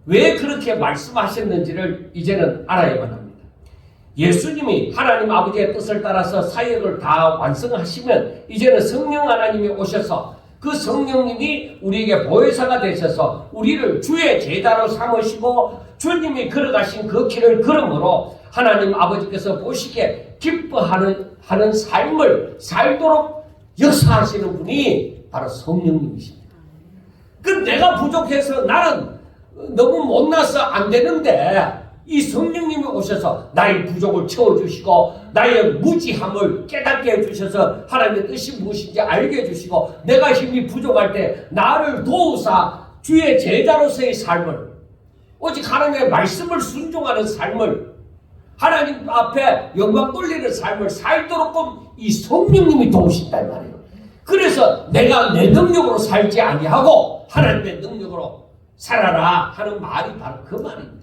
왜 그렇게 말씀하셨는지를 이제는 알아야만 합니다. 예수님이 하나님 아버지의 뜻을 따라서 사역을 다 완성하시면 이제는 성령 하나님이 오셔서 그 성령님이 우리에게 보혜사가 되셔서 우리를 주의 제자로 삼으시고 주님이 걸어가신 그 길을 걸음으로 하나님 아버지께서 보시기에 기뻐하는 삶을 살도록 역사하시는 분이 바로 성령님이십니다. 그 내가 부족해서 나는 너무 못나서 안 되는데 이 성령님이 오셔서 나의 부족을 채워주시고 나의 무지함을 깨닫게 해주셔서 하나님의 뜻이 무엇인지 알게 해주시고 내가 힘이 부족할 때 나를 도우사 주의 제자로서의 삶을 오직 하나님의 말씀을 순종하는 삶을 하나님 앞에 영광 돌리는 삶을 살도록 이 성령님이 도우신단 말이에요. 그래서 내가 내 능력으로 살지 아니하고 하나님의 능력으로 살아라 하는 말이 바로 그 말입니다.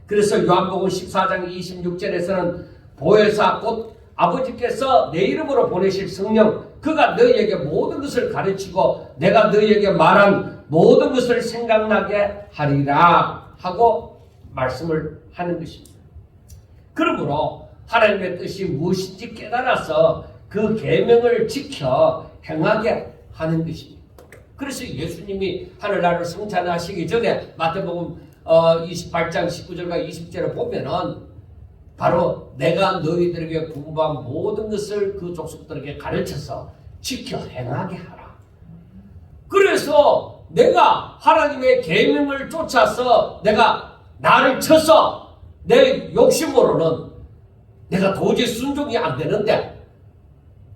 그래서 요한복음 14장 26절에서는 보혜사 곧 아버지께서 내 이름으로 보내실 성령 그가 너희에게 모든 것을 가르치고 내가 너희에게 말한 모든 것을 생각나게 하리라 하고 말씀을 하는 것입니다. 그러므로 하나님의 뜻이 무엇인지 깨달아서 그 계명을 지켜 행하게 하는 것입니다. 그래서 예수님이 하늘나라를 성찬하시기 전에 마태복음 28장 19절과 20절을 보면은 바로 내가 너희들에게 분부한 모든 것을 그 족속들에게 가르쳐서 지켜 행하게 하라. 그래서 내가 하나님의 계명을 쫓아서 내가 나를 쳐서 내 욕심으로는 내가 도저히 순종이 안 되는데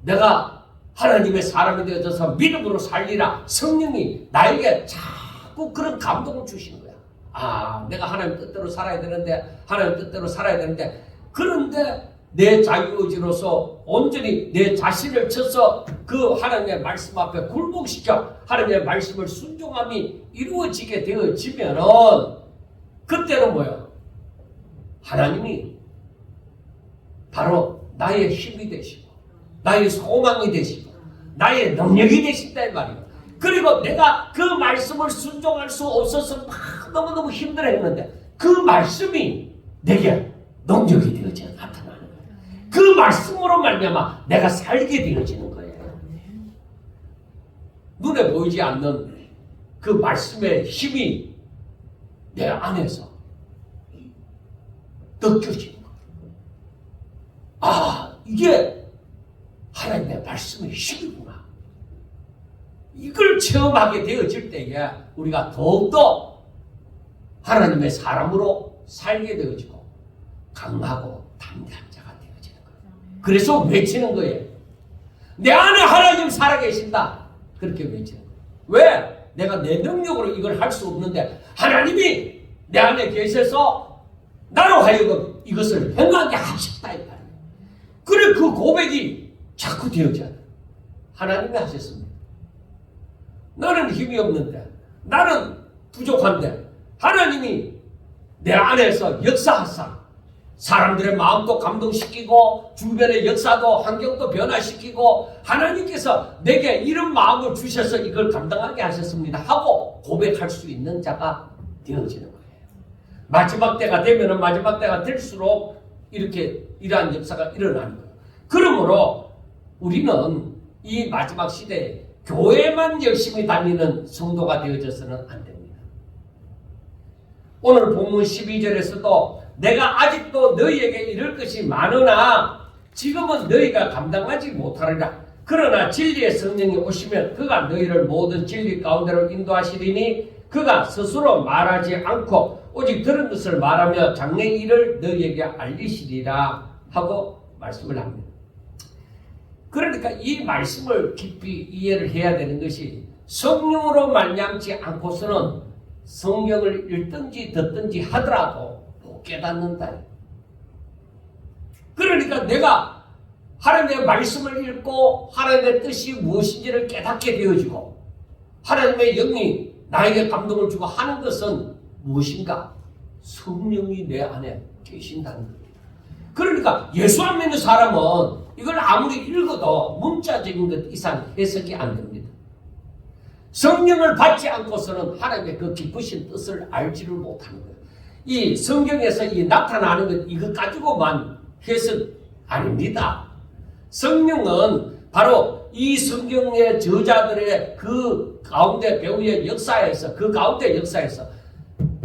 내가 하나님의 사람이 되어져서 믿음으로 살리라. 성령이 나에게 자꾸 그런 감동을 주시는 거야. 아, 내가 하나님 뜻대로 살아야 되는데 하나님 뜻대로 살아야 되는데 그런데 내 자유의지로서 온전히 내 자신을 쳐서 그 하나님의 말씀 앞에 굴복시켜 하나님의 말씀을 순종함이 이루어지게 되어지면은 그때는 뭐야? 하나님이 바로 나의 힘이 되시고 나의 소망이 되시고 나의 능력이 되신다 이 말이에요. 그리고 내가 그 말씀을 순종할 수 없어서 막 너무너무 힘들어했는데 그 말씀이 내게 능력이 되어져 나타나는 거예요. 그 말씀으로 말미암아 내가 살게 되어지는 거예요. 눈에 보이지 않는 그 말씀의 힘이 내 안에서 느껴지는 거예요. 아, 이게 하나님의 말씀의 힘이구나. 이걸 체험하게 되어질 때에 우리가 더욱더 하나님의 사람으로 살게 되어지고 강하고 담대한 자가 되어지는 거예요. 그래서 외치는 거예요. 내 안에 하나님 살아계신다. 그렇게 외치는 거예요. 왜? 내가 내 능력으로 이걸 할 수 없는데 하나님이 내 안에 계셔서 나로 하여금 이것을 행하게 하셨다. 그래 그 고백이 자꾸 되어져야 돼. 하나님이 하셨습니다. 나는 힘이 없는데 나는 부족한데 하나님이 내 안에서 역사하사 사람들의 마음도 감동시키고 주변의 역사도 환경도 변화시키고 하나님께서 내게 이런 마음을 주셔서 이걸 감당하게 하셨습니다 하고 고백할 수 있는 자가 되어지는 거예요. 마지막 때가 되면은 마지막 때가 될수록 이렇게 이러한 역사가 일어나는 거예요. 그러므로 우리는 이 마지막 시대에 교회만 열심히 다니는 성도가 되어져서는 안 됩니다. 오늘 본문 12절에서도 내가 아직도 너희에게 이럴 것이 많으나 지금은 너희가 감당하지 못하리라. 그러나 진리의 성령이 오시면 그가 너희를 모든 진리 가운데로 인도하시리니 그가 스스로 말하지 않고 오직 들은 것을 말하며 장래 일을 너희에게 알리시리라 하고 말씀을 합니다. 그러니까 이 말씀을 깊이 이해를 해야 되는 것이 성령으로 말미암지 않고서는 성경을 읽든지 듣든지 하더라도 못 깨닫는다. 그러니까 내가 하나님의 말씀을 읽고 하나님의 뜻이 무엇인지를 깨닫게 되어지고 하나님의 영이 나에게 감동을 주고 하는 것은 무엇인가? 성령이 내 안에 계신다는 겁니다. 그러니까 예수 안 믿는 사람은 이걸 아무리 읽어도 문자적인 것 이상 해석이 안 됩니다. 성령을 받지 않고서는 하나님의 그 깊으신 뜻을 알지를 못하는 거예요. 이 성경에서 이 나타나는 것 이것 가지고만 해석 아닙니다. 성령은 바로 이 성경의 저자들의 그 가운데 배우의 역사에서 그 가운데 역사에서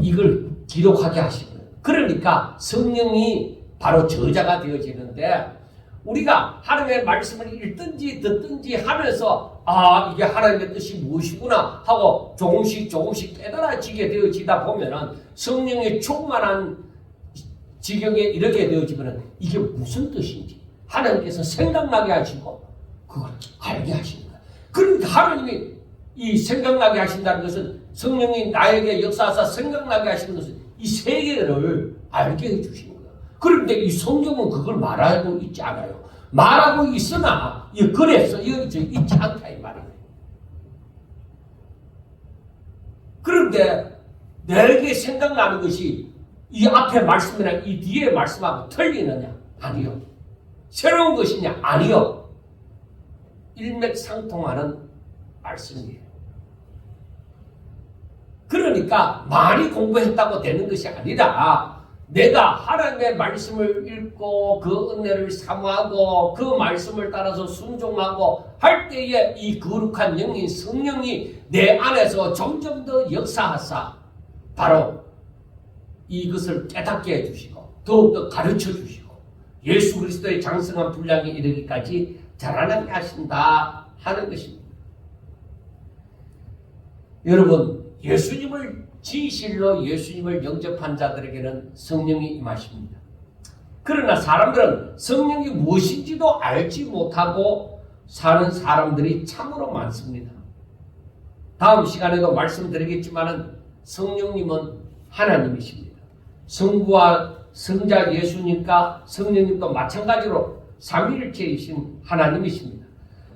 이걸 기록하게 하신 거예요. 그러니까 성령이 바로 저자가 되어지는데 우리가 하나님의 말씀을 읽든지 듣든지 하면서 아 이게 하나님의 뜻이 무엇이구나 하고 조금씩 깨달아지게 되어지다 보면은 성령의 충만한 지경에 이렇게 되어지면 이게 무슨 뜻인지 하나님께서 생각나게 하시고 그걸 알게 하시는 거예요. 그러니까 하나님이 이 생각나게 하신다는 것은 성령이 나에게 역사하사 생각나게 하시는 것은 이 세계를 알게 해주시는 거예요. 그런데 이 성경은 그걸 말하고 있지 않아요. 말하고 있으나 그래서 여기서 있지 않다 이 말이에요. 그런데 내게 생각나는 것이 이 앞에 말씀이랑 이 뒤에 말씀하고 틀리느냐? 아니요. 새로운 것이냐? 아니요. 일맥상통하는 말씀이에요. 그러니까 많이 공부했다고 되는 것이 아니라 내가 하나님의 말씀을 읽고 그 은혜를 사모하고 그 말씀을 따라서 순종하고 할 때에 이 거룩한 영인 성령이 내 안에서 점점 더 역사하사 바로 이것을 깨닫게 해주시고 더욱더 가르쳐 주시고 예수 그리스도의 장성한 분량에 이르기까지 자라나게 하신다 하는 것입니다. 여러분, 예수님을 진실로 예수님을 영접한 자들에게는 성령이 임하십니다. 그러나 사람들은 성령이 무엇인지도 알지 못하고 사는 사람들이 참으로 많습니다. 다음 시간에도 말씀드리겠지만 성령님은 하나님이십니다. 성부와 성자 예수님과 성령님도 마찬가지로 삼위일체이신 하나님이십니다.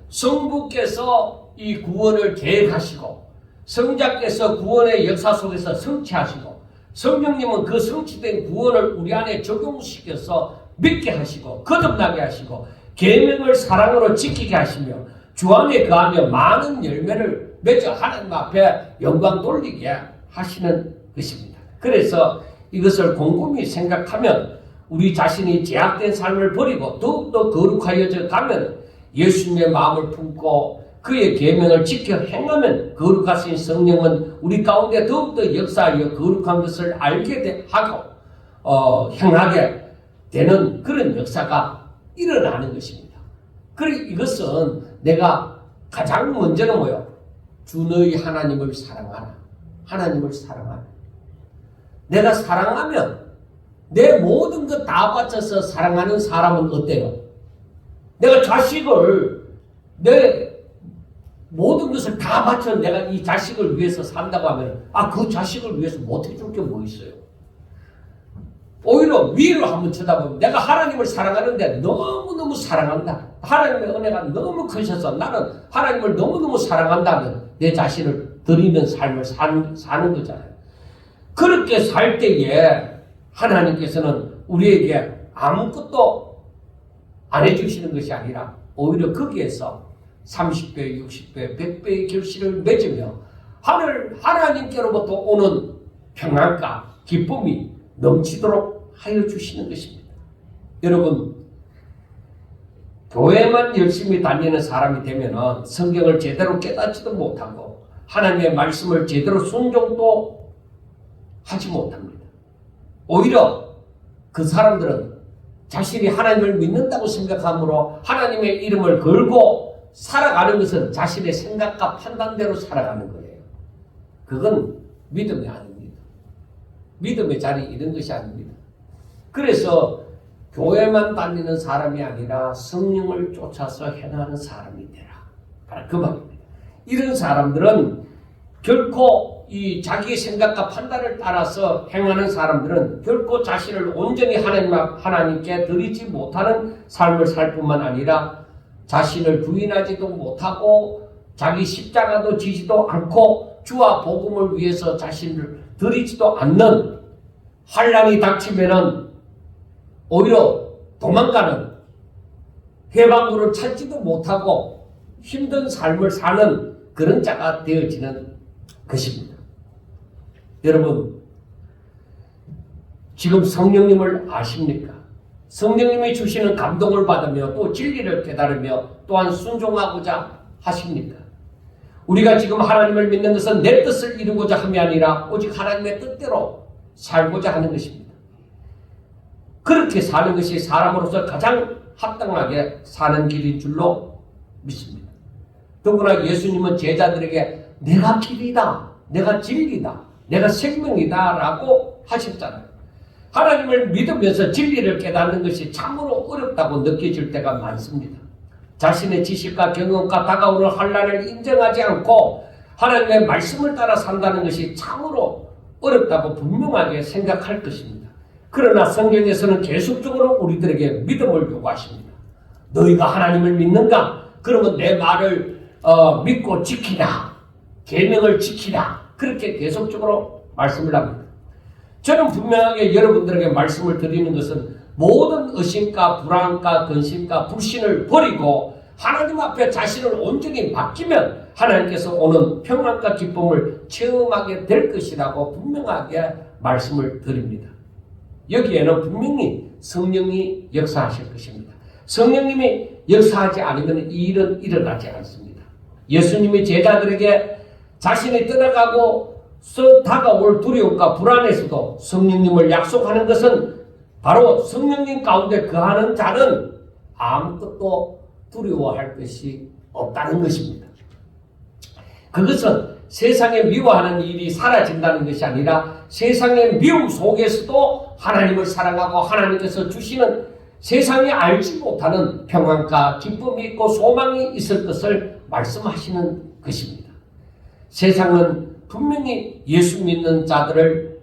성부께서 이 구원을 계획하시고 성자께서 구원의 역사 속에서 성취하시고 성령님은 그 성취된 구원을 우리 안에 적용시켜서 믿게 하시고 거듭나게 하시고 계명을 사랑으로 지키게 하시며 주 안에 거하며 많은 열매를 맺어 하나님 앞에 영광 돌리게 하시는 것입니다. 그래서 이것을 곰곰이 생각하면 우리 자신이 제약된 삶을 버리고 더욱더 거룩하여져 가면 예수님의 마음을 품고 그의 계명을 지켜 행하면 거룩하신 성령은 우리 가운데 더욱더 역사하여 거룩한 것을 알게 하고 행하게 되는 그런 역사가 일어나는 것입니다. 그리고 이것은 내가 가장 먼저는 뭐요? 주 너희 하나님을 사랑하라. 하나님을 사랑하라. 내가 사랑하면 내 모든 것 다 바쳐서 사랑하는 사람은 어때요? 내가 자식을 내 모든 것을 다 바쳐 내가 이 자식을 위해서 산다고 하면 그 자식을 위해서 못해줄 게 뭐 있어요? 오히려 위로 한번 쳐다보면 내가 하나님을 사랑하는데 너무너무 사랑한다. 하나님의 은혜가 너무 크셔서 나는 하나님을 너무너무 사랑한다면 내 자신을 드리는 삶을 사는 거잖아요. 그렇게 살 때에 하나님께서는 우리에게 아무것도 안 해주시는 것이 아니라 오히려 거기에서 30배, 60배, 100배의 결실을 맺으며 하나님께로부터 오는 평안과 기쁨이 넘치도록 하여 주시는 것입니다. 여러분, 교회만 열심히 다니는 사람이 되면 성경을 제대로 깨닫지도 못하고 하나님의 말씀을 제대로 순종도 하지 못합니다. 오히려 그 사람들은 자신이 하나님을 믿는다고 생각하므로 하나님의 이름을 걸고 살아가는 것은 자신의 생각과 판단대로 살아가는 거예요. 그건 믿음이 아닙니다. 믿음의 자리 이런 것이 아닙니다. 그래서 교회만 다니는 사람이 아니라 성령을 쫓아서 행하는 사람이 되라. 바로 그 말입니다. 이런 사람들은 결코 이 자기의 생각과 판단을 따라서 행하는 사람들은 결코 자신을 온전히 하나님께 드리지 못하는 삶을 살 뿐만 아니라 자신을 부인하지도 못하고 자기 십자가도 지지도 않고 주와 복음을 위해서 자신을 드리지도 않는 환난이 닥치면은 오히려 도망가는 해방구를 찾지도 못하고 힘든 삶을 사는 그런 자가 되어지는 것입니다. 여러분, 지금 성령님을 아십니까? 성령님이 주시는 감동을 받으며 또 진리를 깨달으며 또한 순종하고자 하십니까? 우리가 지금 하나님을 믿는 것은 내 뜻을 이루고자 함이 아니라 오직 하나님의 뜻대로 살고자 하는 것입니다. 그렇게 사는 것이 사람으로서 가장 합당하게 사는 길인 줄로 믿습니다. 더구나 예수님은 제자들에게 내가 길이다, 내가 진리다, 내가 생명이다 라고 하셨잖아요. 하나님을 믿으면서 진리를 깨닫는 것이 참으로 어렵다고 느껴질 때가 많습니다. 자신의 지식과 경험과 다가오는 환난을 인정하지 않고 하나님의 말씀을 따라 산다는 것이 참으로 어렵다고 분명하게 생각할 것입니다. 그러나 성경에서는 계속적으로 우리들에게 믿음을 요구하십니다. 너희가 하나님을 믿는가? 그러면 내 말을 믿고 지키라. 계명을 지키라. 그렇게 계속적으로 말씀을 합니다. 저는 분명하게 여러분들에게 말씀을 드리는 것은 모든 의심과 불안과 근심과 불신을 버리고 하나님 앞에 자신을 온전히 맡기면 하나님께서 오는 평안과 기쁨을 체험하게 될 것이라고 분명하게 말씀을 드립니다. 여기에는 분명히 성령이 역사하실 것입니다. 성령님이 역사하지 않으면 이 일은 일어나지 않습니다. 예수님이 제자들에게 자신이 떠나가고 다가올 두려움과 불안에서도 성령님을 약속하는 것은 바로 성령님 가운데 거하는 자는 아무것도 두려워할 것이 없다는 것입니다. 그것은 세상에 미워하는 일이 사라진다는 것이 아니라 세상의 미움 속에서도 하나님을 사랑하고 하나님께서 주시는 세상이 알지 못하는 평안과 기쁨이 있고 소망이 있을 것을 말씀하시는 것입니다. 세상은 분명히 예수 믿는 자들을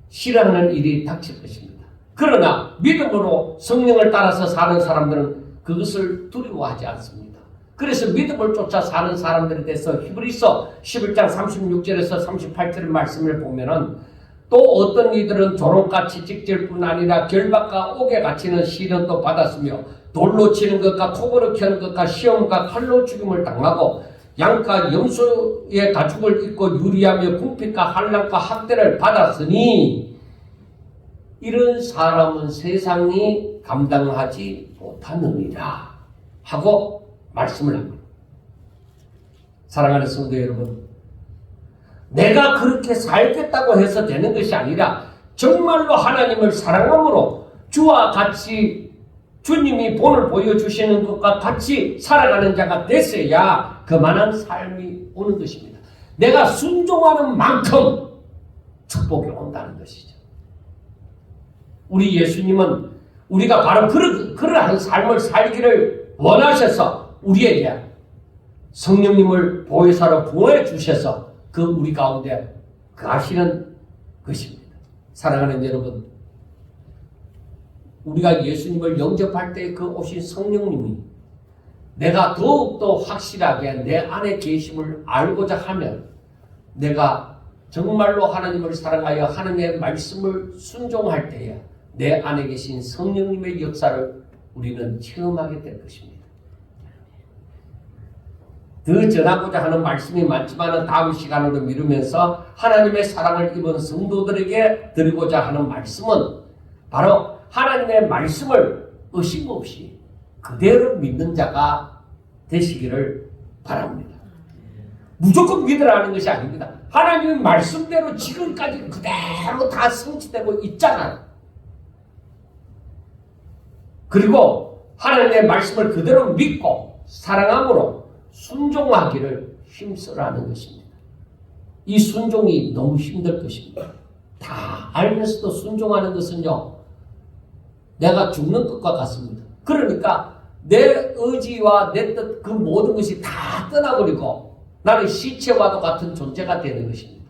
싫어하는 일이 닥칠 것입니다. 그러나 믿음으로 성령을 따라서 사는 사람들은 그것을 두려워하지 않습니다. 그래서 믿음을 쫓아 사는 사람들에 대해서 히브리서 11장 36절에서 38절 말씀을 보면은 또 어떤 이들은 조롱같이 찍질뿐 아니라 결박과 옥에 갇히는 시련도 받았으며 돌로 치는 것과 톱으로 켜는 것과 시험과 칼로 죽임을 당하고 양과 염소의 가죽을 입고 유리하며 궁핍과 환난과 학대를 받았으니 이런 사람은 세상이 감당하지 못하느니라 하고 말씀을 합니다. 사랑하는 성도 여러분, 내가 그렇게 살겠다고 해서 되는 것이 아니라 정말로 하나님을 사랑함으로 주와 같이 주님이 본을 보여주시는 것과 같이 살아가는 자가 됐어야 그만한 삶이 오는 것입니다. 내가 순종하는 만큼 축복이 온다는 것이죠. 우리 예수님은 우리가 바로 그러한 삶을 살기를 원하셔서 우리에게 성령님을 보혜사로 부어해 주셔서 그 우리 가운데 하시는 것입니다. 사랑하는 여러분, 우리가 예수님을 영접할 때 그 오신 성령님이 내가 더욱더 확실하게 내 안에 계심을 알고자 하면 내가 정말로 하나님을 사랑하여 하나님의 말씀을 순종할 때에 내 안에 계신 성령님의 역사를 우리는 체험하게 될 것입니다. 더 전하고자 하는 말씀이 많지만 다음 시간으로 미루면서 하나님의 사랑을 입은 성도들에게 드리고자 하는 말씀은 바로 하나님의 말씀을 의심 없이 그대로 믿는 자가 되시기를 바랍니다. 무조건 믿으라는 것이 아닙니다. 하나님의 말씀대로 지금까지 그대로 다 성취되고 있잖아요. 그리고 하나님의 말씀을 그대로 믿고 사랑함으로 순종하기를 힘쓰라는 것입니다. 이 순종이 너무 힘들 것입니다. 다 알면서도 순종하는 것은요, 내가 죽는 것과 같습니다. 그러니까 내 의지와 내 뜻, 그 모든 것이 다 떠나버리고 나는 시체와도 같은 존재가 되는 것입니다.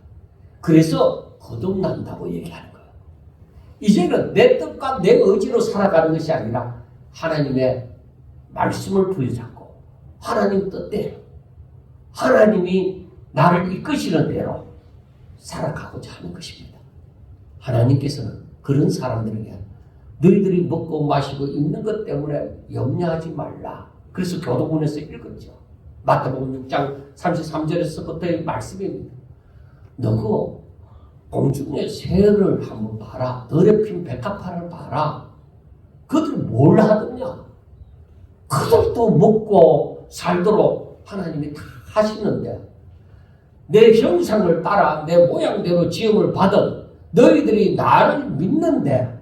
그래서 거듭난다고 얘기하는 거예요. 이제는 내 뜻과 내 의지로 살아가는 것이 아니라 하나님의 말씀을 부여잡고 하나님 뜻대로 하나님이 나를 이끄시는 대로 살아가고자 하는 것입니다. 하나님께서는 그런 사람들에게 너희들이 먹고 마시고 입는 것 때문에 염려하지 말라. 그래서 교도본에서 읽었죠. 마태복음 6장 33절에서부터의 말씀입니다. 너그 공중의 새를 한번 봐라. 덜에 핀 백합화를 봐라. 그들 뭘 하더냐? 그들도 먹고 살도록 하나님이 다 하시는데 내 형상을 따라 내 모양대로 지음을 받은 너희들이 나를 믿는데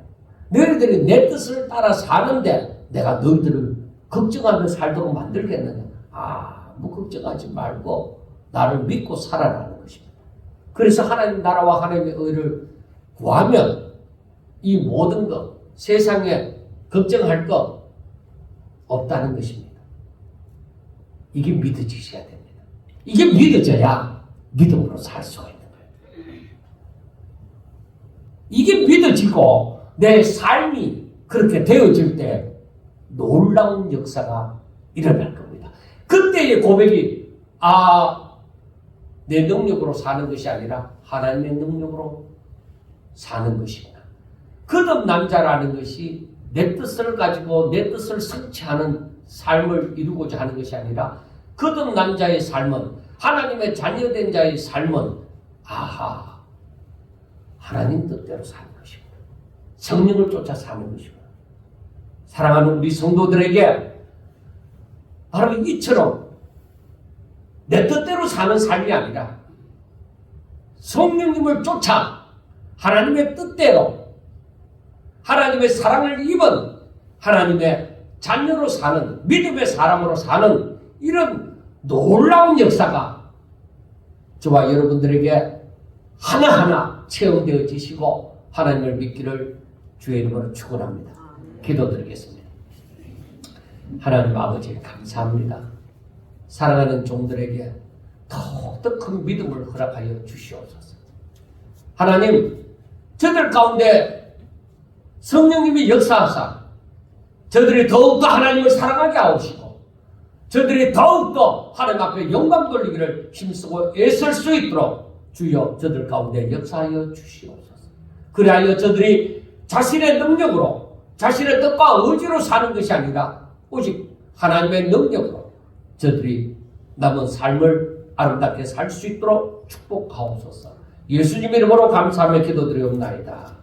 너희들이 내 뜻을 따라 사는데 내가 너희들을 걱정하며 살도록 만들겠느냐? 아무 걱정하지 말고 나를 믿고 살아라는 것입니다. 그래서 하나님 나라와 하나님의 의를 구하면 이 모든 것, 세상에 걱정할 것 없다는 것입니다. 이게 믿어지셔야 됩니다. 이게 믿어져야 믿음으로 살 수가 있는 거예요. 이게 믿어지고 내 삶이 그렇게 되어질 때 놀라운 역사가 일어날 겁니다. 그때의 고백이 내 능력으로 사는 것이 아니라 하나님의 능력으로 사는 것이구나. 거듭 남자라는 것이 내 뜻을 가지고 내 뜻을 성취하는 삶을 이루고자 하는 것이 아니라 거듭 남자의 삶은, 하나님의 자녀된 자의 삶은 하나님 뜻대로 사는 것이구나. 성령을 쫓아 사는 것이구나. 사랑하는 우리 성도들에게 바로 이처럼 내 뜻대로 사는 삶이 아니라 성령님을 쫓아 하나님의 뜻대로 하나님의 사랑을 입은 하나님의 자녀로 사는, 믿음의 사람으로 사는 이런 놀라운 역사가 저와 여러분들에게 하나하나 체험되어지시고 하나님을 믿기를 주의 이름으로 축원합니다. 기도드리겠습니다. 하나님 아버지 감사합니다. 사랑하는 종들에게 더욱더 큰 믿음을 허락하여 주시옵소서. 하나님, 저들 가운데 성령님이 역사하사 저들이 더욱더 하나님을 사랑하게 하옵시고 저들이 더욱더 하나님 앞에 영광 돌리기를 힘쓰고 애쓸 수 있도록 주여 저들 가운데 역사하여 주시옵소서. 그리하여 저들이 자신의 능력으로 자신의 뜻과 의지로 사는 것이 아니라 오직 하나님의 능력으로 저들이 남은 삶을 아름답게 살 수 있도록 축복하옵소서. 예수님 이름으로 감사하며 기도드리옵나이다.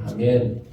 아멘.